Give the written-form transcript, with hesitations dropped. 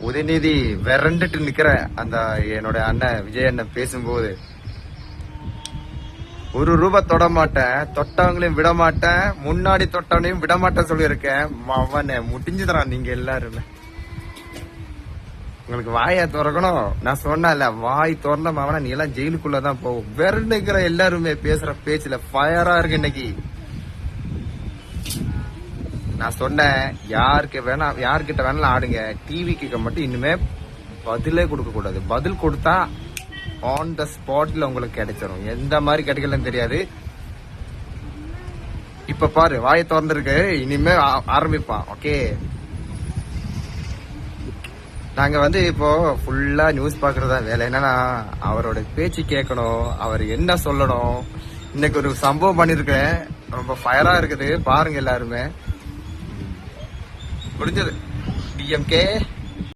உதயநிதி விரண்டுட்டு நிக்கிற அந்த என்னோட அண்ணன் விஜய் அண்ணன் பேசும்போது, ஒரு ரூபாய் தொட மாட்டேன், தொட்டவங்களையும் விட மாட்டேன், முன்னாடி தொட்டவனையும் விட மாட்டேன் சொல்லியிருக்கேன். அவனை முடிஞ்சுதரான் நீங்க எல்லாருமே. உங்களுக்கு வாயை திறக்கணும். நான் சொன்னல, வாய் திறந்த மாவனா நீ எல்லாம் ஜெயிலுக்குள்ளதான் போகும். விரண்டுக்கிற எல்லாருமே பேசுற பேச்சுல ஃபயரா இருக்கு இன்னைக்கு. நான் சொன்னேன், யார்கிட்ட வேணாலும் ஆடுங்க, டிவி கிட்ட மட்டும் இனிமே பதிலே கொடுக்க கூடாது. பதில் கொடுத்தா ஆன் த ஸ்பாட்ல உங்களுக்கு கிடைச்சிடும். எந்த மாதிரி கிடைக்கலன்னு தெரியாது. இப்ப பாரு, வாயை திறந்துருக்கு, இனிமே ஆரம்பிப்பான். ஓகே, நாங்க இப்போ ஃபுல்லா நியூஸ் பாக்குறதா வேலை. என்னன்னா, அவரோட பேச்சு கேட்கணும், அவர் என்ன சொல்லணும். இன்னைக்கு ஒரு சம்பவம் பண்ணிருக்கேன், ரொம்ப ஃபயரா இருக்குது, பாருங்க எல்லாருமே. முடிஞ்சது. டிஎம்கே